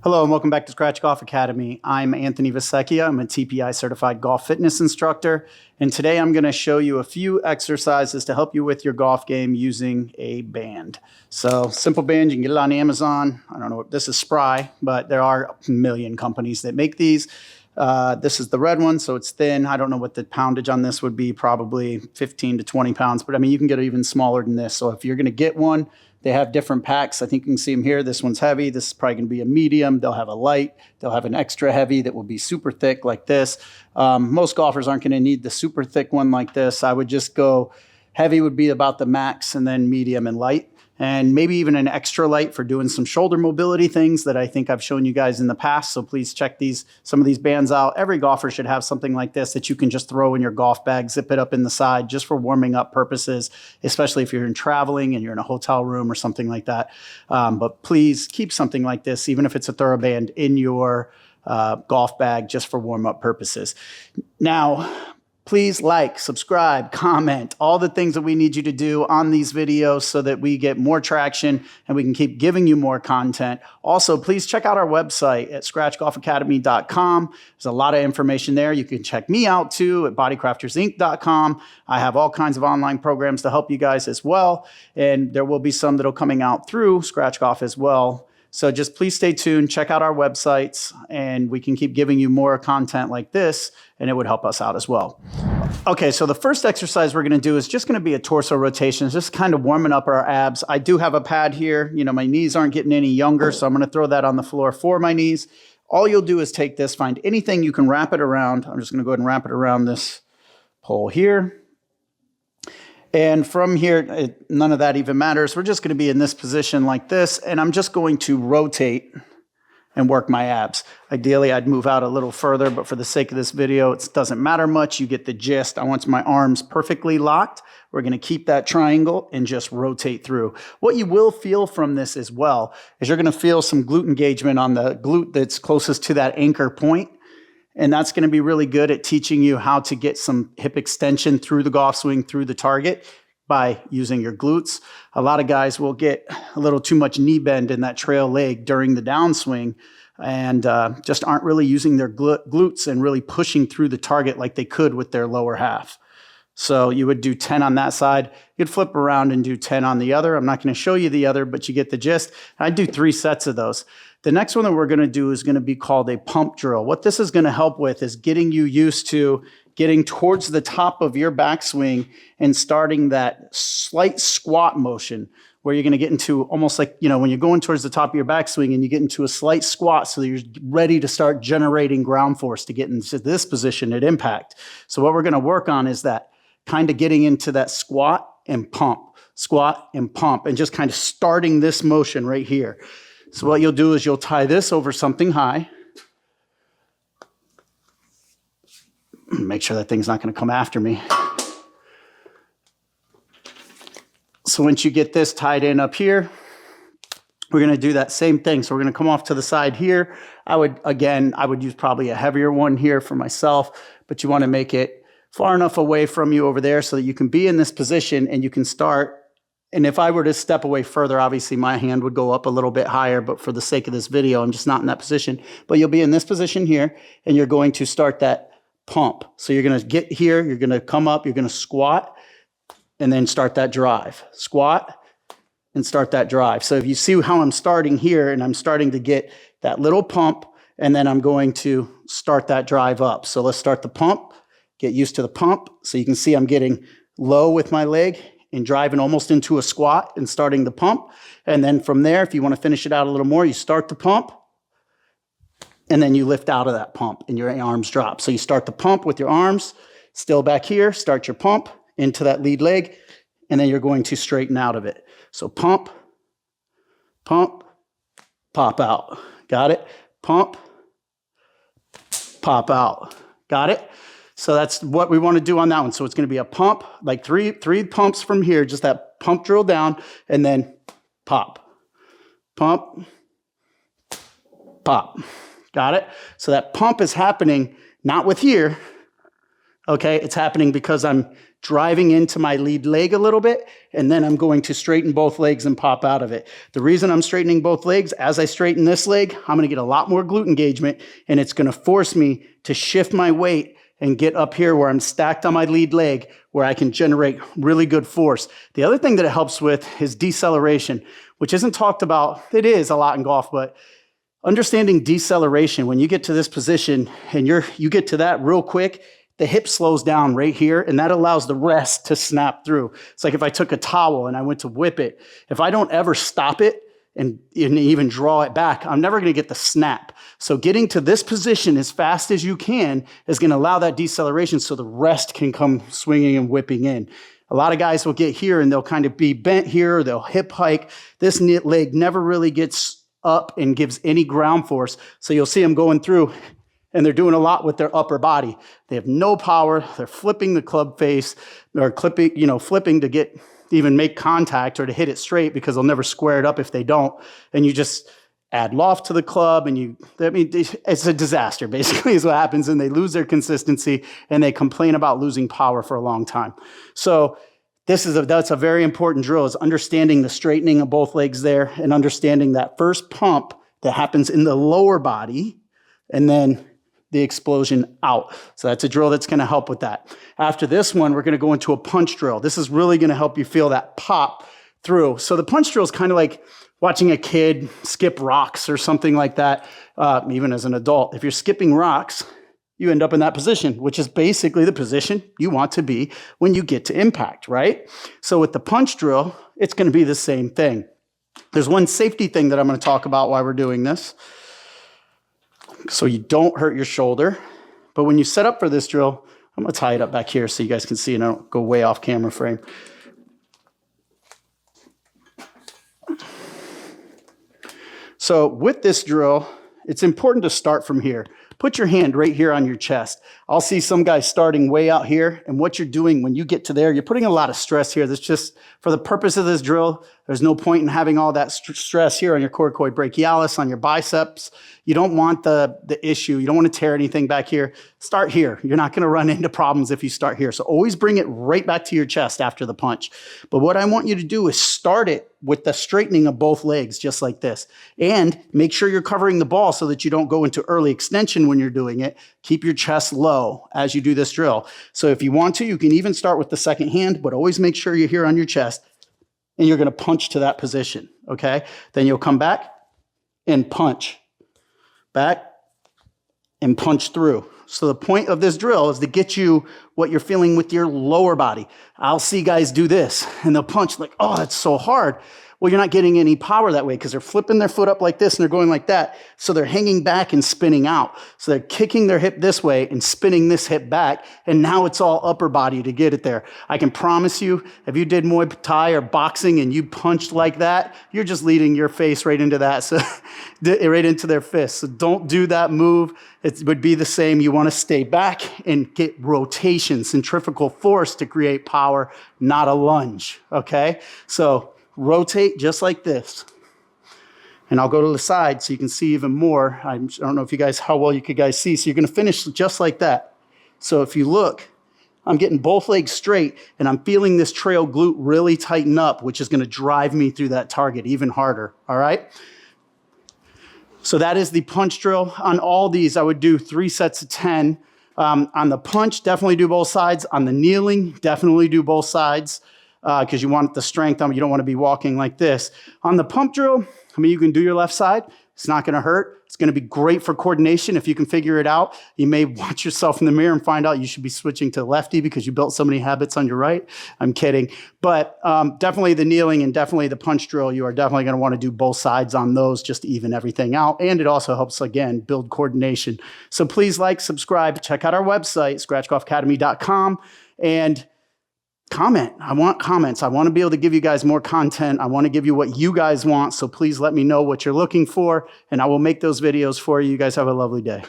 Hello and welcome back to Scratch Golf Academy. I'm Anthony Vessecchia. I'm a TPI certified golf fitness instructor. And today I'm going to show you a few exercises to help you with your golf game using a band. So simple band, you can get it on Amazon. I don't know, this is Spry, but there are a million companies that make these. This is the red one, so it's thin. I don't know what the poundage on this would be, probably 15 to 20 pounds. But I mean, you can get it even smaller than this. So if you're going to get one, they have different packs. I think you can see them here. This one's heavy. This is probably going to be a medium. They'll have a light. They'll have an extra heavy that will be super thick like this. Most golfers aren't going to need the super thick one like this. I would just go heavy would be about the max, and then medium and light. And maybe even an extra light for doing some shoulder mobility things that I think I've shown you guys in the past. So please check some of these bands out. Every golfer should have something like this that you can just throw in your golf bag, zip it up in the side just for warming up purposes, especially if you're traveling and you're in a hotel room or something like that. But please keep something like this, even if it's a ThoroBand, in your golf bag just for warm up purposes. Now, please like, subscribe, comment, all the things that we need you to do on these videos so that we get more traction and we can keep giving you more content. Also, please check out our website at scratchgolfacademy.com. There's a lot of information there. You can check me out too at bodycraftersinc.com. I have all kinds of online programs to help you guys as well. And there will be some that'll coming out through Scratch Golf as well. So just please stay tuned, check out our websites, and we can keep giving you more content like this, and it would help us out as well. Okay, so the first exercise we're gonna do is just gonna be a torso rotation, just kind of warming up our abs. I do have a pad here. You know, my knees aren't getting any younger, so I'm gonna throw that on the floor for my knees. All you'll do is take this, find anything you can wrap it around. I'm just gonna go ahead and wrap it around this pole here. And from here, none of that even matters. We're just going to be in this position like this, and I'm just going to rotate and work my abs. Ideally, I'd move out a little further, but for the sake of this video, it doesn't matter much. You get the gist. I want my arms perfectly locked. We're going to keep that triangle and just rotate through. What you will feel from this as well is you're going to feel some glute engagement on the glute that's closest to that anchor point. And that's going to be really good at teaching you how to get some hip extension through the golf swing, through the target by using your glutes. A lot of guys will get a little too much knee bend in that trail leg during the downswing and just aren't really using their glutes and really pushing through the target like they could with their lower half. So you would do 10 on that side. You'd flip around and do 10 on the other. I'm not going to show you the other, but you get the gist. I do 3 sets of those. The next one that we're going to do is going to be called a pump drill. What this is going to help with is getting you used to getting towards the top of your backswing and starting that slight squat motion where you're going to get into almost like, you know, when you're going towards the top of your backswing and you get into a slight squat so that you're ready to start generating ground force to get into this position at impact. So what we're going to work on is that kind of getting into that squat and pump, and just kind of starting this motion right here. So what you'll do is you'll tie this over something high. Make sure that thing's not going to come after me. So once you get this tied in up here, we're going to do that same thing. So we're going to come off to the side here. I would use probably a heavier one here for myself, but you want to make it far enough away from you over there so that you can be in this position and you can start. And if I were to step away further, obviously my hand would go up a little bit higher, but for the sake of this video, I'm just not in that position. But you'll be in this position here, and you're going to start that pump. So you're going to get here, you're going to come up, you're going to squat, and then start that drive. Squat, and start that drive. So if you see how I'm starting here, and I'm starting to get that little pump, and then I'm going to start that drive up. So let's start the pump, get used to the pump. So you can see I'm getting low with my leg, and driving almost into a squat and starting the pump. And then from there, if you want to finish it out a little more, you start the pump and then you lift out of that pump and your arms drop. So you start the pump with your arms still back here, start your pump into that lead leg, and then you're going to straighten out of it. So pump, pump, pop out. Got it? Pump, pop out. Got it? So that's what we want to do on that one. So it's going to be a pump, like three pumps from here, just that pump drill down, and then pop, pump, pop. Got it? So that pump is happening not with here. Okay, it's happening because I'm driving into my lead leg a little bit, and then I'm going to straighten both legs and pop out of it. The reason I'm straightening both legs, as I straighten this leg, I'm gonna get a lot more glute engagement, and it's gonna force me to shift my weight and get up here where I'm stacked on my lead leg, where I can generate really good force. The other thing that it helps with is deceleration, which isn't talked about. It is a lot in golf, but understanding deceleration, when you get to this position and you get to that real quick, the hip slows down right here, and that allows the rest to snap through. It's like if I took a towel and I went to whip it, if I don't ever stop it and even draw it back, I'm never gonna get the snap. So getting to this position as fast as you can is gonna allow that deceleration so the rest can come swinging and whipping in. A lot of guys will get here and they'll kind of be bent here, or they'll hip hike. This leg never really gets up and gives any ground force. So you'll see them going through, and they're doing a lot with their upper body. They have no power. They're flipping the club face, or flipping to even make contact or to hit it straight, because they'll never square it up if they don't. And you just add loft to the club, and it's a disaster, basically, is what happens. And they lose their consistency, and they complain about losing power for a long time. So that's a very important drill, is understanding the straightening of both legs there, and understanding that first pump that happens in the lower body, and then the explosion out. So that's a drill that's going to help with that. After this one, we're going to go into a punch drill. This is really going to help you feel that pop through. So the punch drill is kind of like watching a kid skip rocks or something like that, even as an adult. If you're skipping rocks, you end up in that position, which is basically the position you want to be when you get to impact, right? So with the punch drill, it's going to be the same thing. There's one safety thing that I'm going to talk about while we're doing this, so you don't hurt your shoulder. But when you set up for this drill, I'm going to tie it up back here so you guys can see and I don't go way off camera frame. So with this drill, it's important to start from here. Put your hand right here on your chest. I'll see some guys starting way out here, and what you're doing when you get to there, you're putting a lot of stress here. That's just, for the purpose of this drill, there's no point in having all that stress here on your coracoid brachialis, on your biceps. You don't want the issue. You don't want to tear anything back here. Start here. You're not going to run into problems if you start here. So always bring it right back to your chest after the punch. But what I want you to do is start it with the straightening of both legs, just like this. And make sure you're covering the ball so that you don't go into early extension when you're doing it. Keep your chest low as you do this drill. So if you want to, you can even start with the second hand, but always make sure you're here on your chest, and you're going to punch to that position, okay? Then you'll come back and punch. Back and punch through. So the point of this drill is to get you what you're feeling with your lower body. I'll see guys do this, and they'll punch like, oh, that's so hard. Well, you're not getting any power that way because they're flipping their foot up like this and they're going like that. So they're hanging back and spinning out. So they're kicking their hip this way and spinning this hip back. And now it's all upper body to get it there. I can promise you, if you did Muay Thai or boxing and you punched like that, you're just leading your face right into that, so right into their fist. So don't do that move. It would be the same. You want to stay back and get rotation, centrifugal force to create power, not a lunge, okay? So rotate just like this. And I'll go to the side so you can see even more. I don't know if you guys, how well you could guys see. So you're going to finish just like that. So if you look, I'm getting both legs straight and I'm feeling this trail glute really tighten up, which is going to drive me through that target even harder. All right. So that is the punch drill. On all these, I would do 3 sets of 10. On the punch, definitely do both sides. On the kneeling, definitely do both sides. Because you want the strength on, you don't want to be walking like this. On the pump drill, I mean, you can do your left side. It's not going to hurt. It's going to be great for coordination if you can figure it out. You may watch yourself in the mirror and find out you should be switching to lefty because you built so many habits on your right. I'm kidding. But definitely the kneeling and definitely the punch drill, you are definitely going to want to do both sides on those just to even everything out. And it also helps, again, build coordination. So please like, subscribe, check out our website, scratchgolfacademy.com, and comment. I want comments. I want to be able to give you guys more content. I want to give you what you guys want. So please let me know what you're looking for, and I will make those videos for you. You guys have a lovely day.